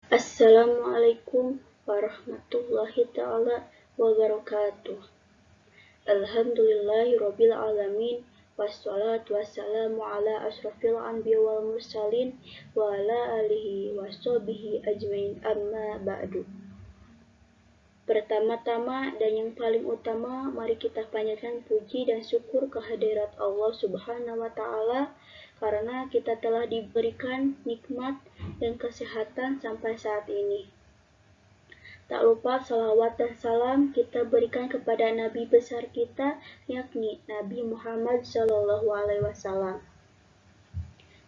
Assalamualaikum warahmatullahi ta'ala wabarakatuh. Alhamdulillahirabbil alamin wassalatu wassalamu ala asyrafil anbiya wal mursalin wa ala alihi washabihi ajmain amma ba'du. Pertama-tama dan yang paling utama, mari kita panjatkan puji dan syukur kehadirat Allah Subhanahu wa Ta'ala karena kita telah diberikan nikmat dan kesehatan sampai saat ini. Tak lupa salawat dan salam kita berikan kepada Nabi besar kita, yakni Nabi Muhammad SAW.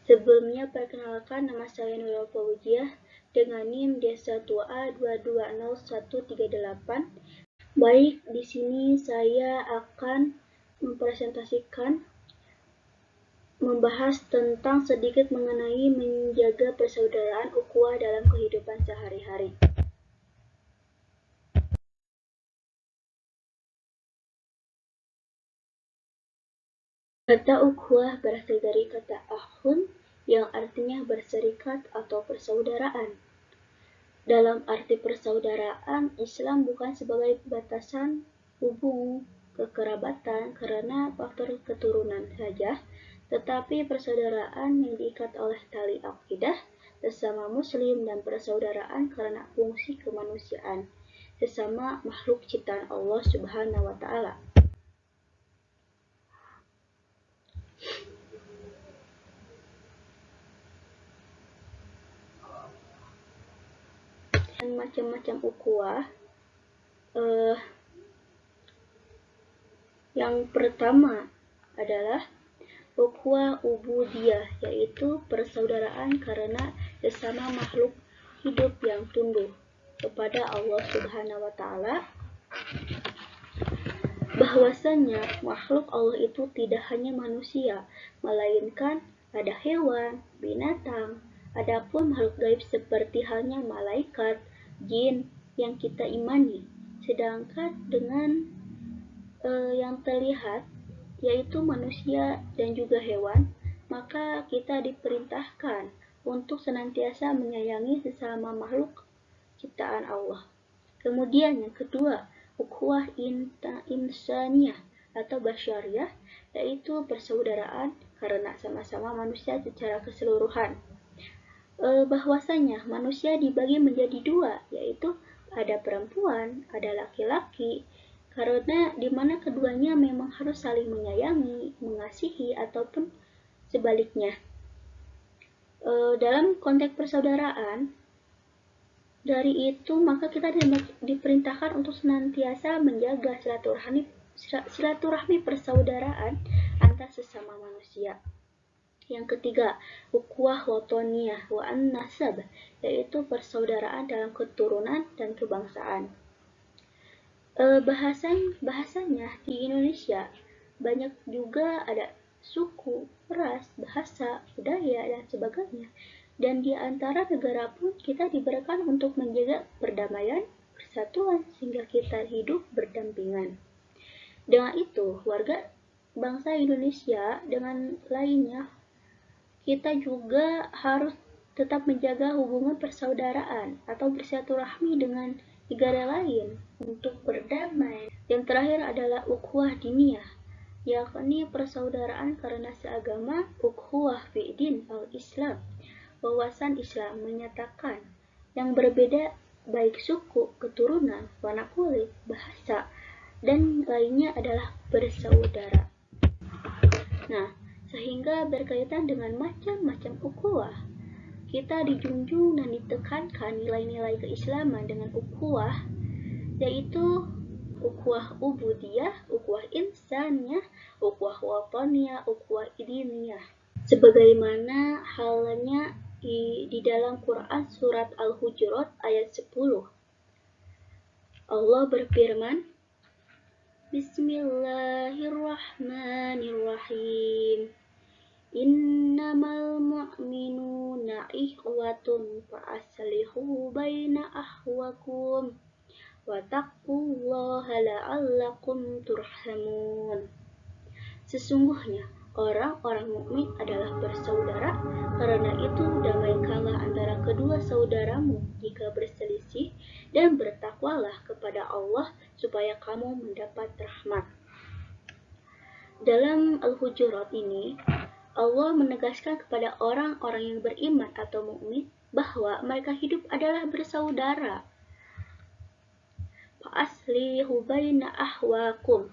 Sebelumnya perkenalkan, nama saya Nurul Fauziah dengan NIM D1A2201138. Baik, di sini saya akan membahas tentang sedikit mengenai menjaga persaudaraan ukhuwah dalam kehidupan sehari-hari. Kata ukhuwah berasal dari kata akhun yang artinya berserikat atau persaudaraan. Dalam arti persaudaraan, Islam bukan sebagai batasan hubung kekerabatan karena faktor keturunan saja, tetapi persaudaraan yang diikat oleh tali akidah sesama muslim dan persaudaraan karena fungsi kemanusiaan sesama makhluk ciptaan Allah Subhanahu wa Ta'ala. Macam-macam ukhuwah. Yang pertama adalah ukhuwah ubudiyah, yaitu persaudaraan karena sesama makhluk hidup yang tunduk kepada Allah Subhanahu wa Ta'ala. Bahwasanya makhluk Allah itu tidak hanya manusia, melainkan ada hewan, binatang, adapun makhluk gaib seperti halnya malaikat, jin yang kita imani. Sedangkan dengan yang terlihat yaitu manusia dan juga hewan, maka kita diperintahkan untuk senantiasa menyayangi sesama makhluk ciptaan Allah. Kemudian yang kedua, ukhuwah insaniyah atau basyariyah, yaitu persaudaraan karena sama-sama manusia secara keseluruhan. Bahwasanya manusia dibagi menjadi dua, yaitu ada perempuan, ada laki-laki, karena dimana keduanya memang harus saling menyayangi, mengasihi, ataupun sebaliknya. Dalam konteks persaudaraan, dari itu maka kita diperintahkan untuk senantiasa menjaga silaturahmi persaudaraan antar sesama manusia. Yang ketiga, ukhuwah watoniyah wa an-nasab, yaitu persaudaraan dalam keturunan dan kebangsaan. Bahasanya di Indonesia banyak juga ada suku, ras, bahasa, budaya, dan sebagainya. Dan di antara negara pun kita diberikan untuk menjaga perdamaian, persatuan, sehingga kita hidup berdampingan. Dengan itu, warga bangsa Indonesia dengan lainnya, kita juga harus tetap menjaga hubungan persaudaraan atau bersilaturahmi dengan negara lain untuk berdamai. Yang terakhir adalah ukhuwah diniyah, yakni persaudaraan karena seagama, ukhuwah fi din al-Islam. Wawasan Islam menyatakan yang berbeda baik suku, keturunan, warna kulit, bahasa, dan lainnya adalah bersaudara. Nah, sehingga berkaitan dengan macam-macam ukhuwah, kita dijunjung dan ditekankan nilai-nilai keislaman dengan ukhuwah, yaitu ukhuwah ubudiyah, ukhuwah insaniyah, ukhuwah wataniyah, ukhuwah diniyah. Sebagaimana halnya di dalam Quran surat Al-Hujurat ayat 10. Allah berfirman, Bismillahirrahmanirrahim. Innamal mu'minuna ikhwatun fa'aslihu baina akhwakum wattaqullaha la'allakum turhamun. Sesungguhnya Orang-orang mukmin adalah bersaudara, karena itu damaikanlah antara kedua saudaramu jika berselisih, dan bertakwalah kepada Allah supaya kamu mendapat rahmat. Dalam Al-Hujurat ini, Allah menegaskan kepada orang-orang yang beriman atau mukmin bahwa mereka hidup adalah bersaudara. Fa'aslihu baina ahwakum.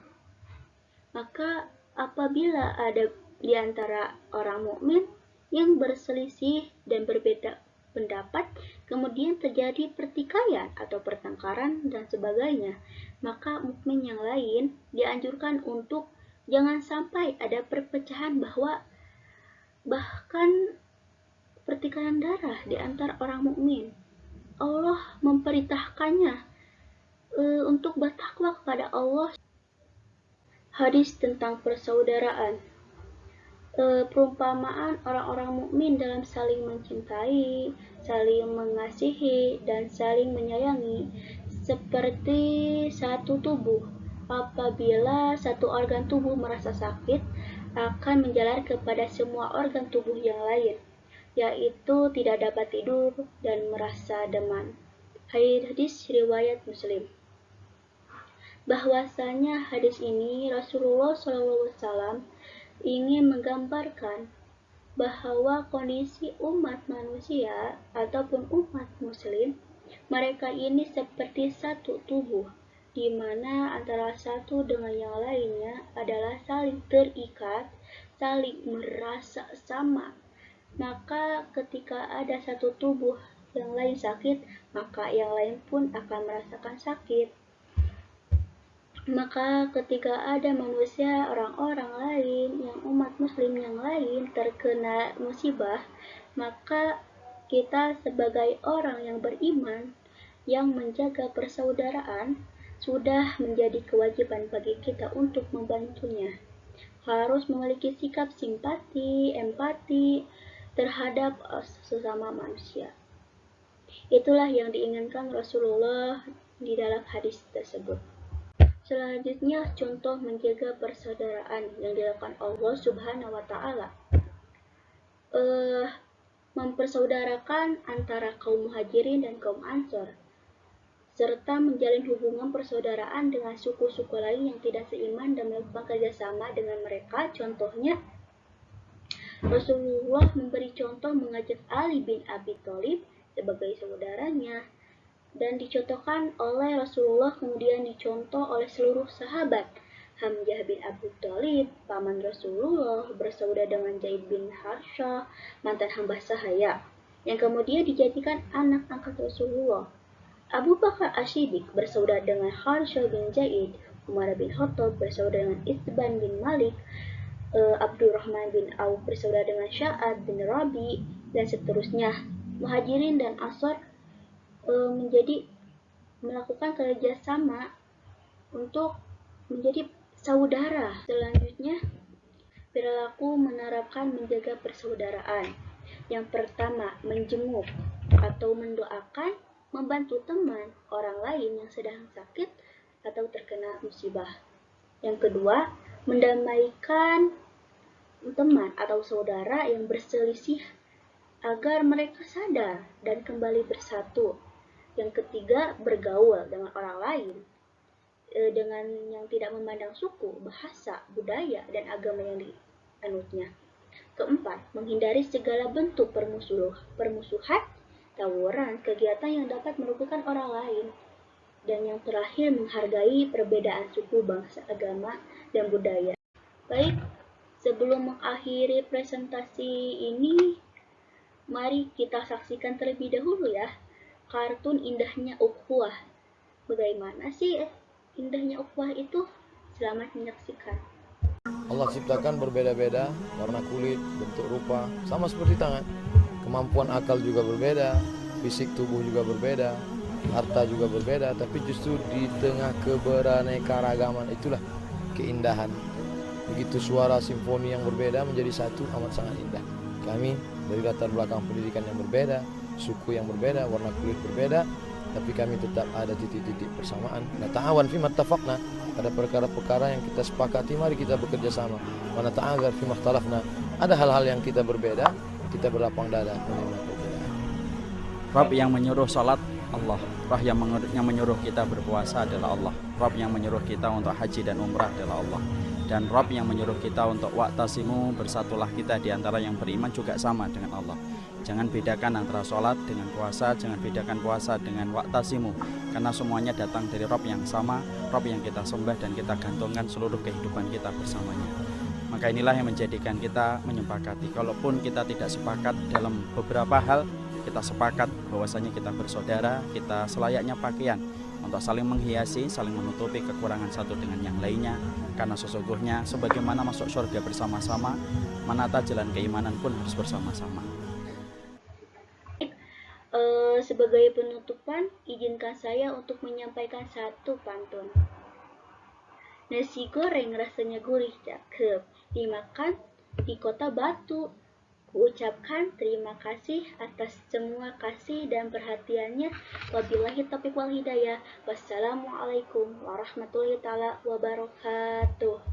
Maka apabila ada di antara orang mukmin yang berselisih dan berbeda pendapat, kemudian terjadi pertikaian atau pertengkaran dan sebagainya, maka mukmin yang lain dianjurkan untuk jangan sampai ada perpecahan, bahkan pertikaian darah di antara orang mukmin. Allah memperintahkannya untuk bertakwa kepada Allah. Hadis tentang persaudaraan. Perumpamaan orang-orang mukmin dalam saling mencintai, saling mengasihi, dan saling menyayangi seperti satu tubuh. Apabila satu organ tubuh merasa sakit, akan menjalar kepada semua organ tubuh yang lain, yaitu tidak dapat tidur dan merasa demam. Hadis riwayat Muslim. Bahwasanya hadis ini Rasulullah SAW ingin menggambarkan bahwa kondisi umat manusia ataupun umat muslim, mereka ini seperti satu tubuh, di mana antara satu dengan yang lainnya adalah saling terikat, saling merasa sama. Maka ketika ada satu tubuh yang lain sakit, maka yang lain pun akan merasakan sakit. Maka ketika ada manusia, orang-orang lain, yang umat muslim yang lain terkena musibah, maka kita sebagai orang yang beriman, yang menjaga persaudaraan, sudah menjadi kewajiban bagi kita untuk membantunya. Harus memiliki sikap simpati, empati terhadap sesama manusia. Itulah yang diinginkan Rasulullah di dalam hadis tersebut. Selanjutnya, contoh menjaga persaudaraan yang dilakukan Allah Subhanahu wa Ta'ala. Mempersaudarakan antara kaum Muhajirin dan kaum Ansor, serta menjalin hubungan persaudaraan dengan suku-suku lain yang tidak seiman dan melakukan kerjasama dengan mereka. Contohnya, Rasulullah memberi contoh mengajak Ali bin Abi Thalib sebagai saudaranya, dan dicontohkan oleh Rasulullah, kemudian dicontoh oleh seluruh sahabat. Hamzah bin Abu Thalib, paman Rasulullah, bersaudara dengan Zaid bin Harsyah, mantan hamba sahaya, yang kemudian dijadikan anak angkat Rasulullah. Abu Bakar As-Siddiq bersaudara dengan Harsyah bin Zaid, Umar bin Khattab bersaudara dengan Itban bin Malik, Abdurrahman bin Auf bersaudara dengan Sya'ad bin Rabi, dan seterusnya. Muhajirin dan Ansor melakukan kerjasama untuk menjadi saudara. Selanjutnya, perilaku menerapkan menjaga persaudaraan. Yang pertama, menjenguk atau mendoakan, membantu teman orang lain yang sedang sakit atau terkena musibah. Yang kedua, mendamaikan teman atau saudara yang berselisih agar mereka sadar dan kembali bersatu. Yang ketiga, bergaul dengan orang lain dengan yang tidak memandang suku, bahasa, budaya, dan agama yang dianutnya. Keempat, menghindari segala bentuk permusuhan, tawuran, kegiatan yang dapat merugikan orang lain. Dan yang terakhir, menghargai perbedaan suku, bangsa, agama, dan budaya. Baik, sebelum mengakhiri presentasi ini, mari kita saksikan terlebih dahulu ya kartun indahnya ukhuwah. Bagaimana sih indahnya ukhuwah itu? Selamat menyaksikan. Allah ciptakan berbeda-beda, warna kulit, bentuk rupa, sama seperti tangan. Kemampuan akal juga berbeda, fisik tubuh juga berbeda, harta juga berbeda, tapi justru di tengah keberaneka-ragaman itulah keindahan. Begitu suara simfoni yang berbeda menjadi satu, amat sangat indah. Kami dari latar belakang pendidikan yang berbeda, suku yang berbeda, warna kulit berbeda, tapi kami tetap ada titik-titik persamaan. Nata'awan fi mattafaqna, pada perkara-perkara yang kita sepakati mari kita bekerja sama. Wa nata'agar fi makhtalafna, ada hal-hal yang kita berbeda, kita berlapang dada menerima perbedaan. Rabb yang menyuruh salat Allah, Rabb yang menyuruh kita berpuasa adalah Allah, Rabb yang menyuruh kita untuk haji dan umrah adalah Allah, dan Rabb yang menyuruh kita untuk wa'tasimu, bersatulah kita di antara yang beriman juga sama dengan Allah. Jangan bedakan antara sholat dengan puasa, jangan bedakan puasa dengan wa'tasimu, karena semuanya datang dari Rabb yang sama, Rabb yang kita sembah dan kita gantungkan seluruh kehidupan kita bersamanya. Maka inilah yang menjadikan kita menyepakati, kalaupun kita tidak sepakat dalam beberapa hal, kita sepakat bahwasanya kita bersaudara, kita selayaknya pakaian untuk saling menghiasi, saling menutupi kekurangan satu dengan yang lainnya, karena sesungguhnya sebagaimana masuk surga bersama-sama, menata jalan keimanan pun harus bersama-sama. Sebagai penutupan, izinkan saya untuk menyampaikan satu pantun. Nasi goreng rasanya gurih cakep, dimakan di kota Batu. Kuucapkan terima kasih atas semua kasih dan perhatiannya. Wabillahi taufiq wal hidayah. Wassalamualaikum warahmatullahi taala wabarakatuh.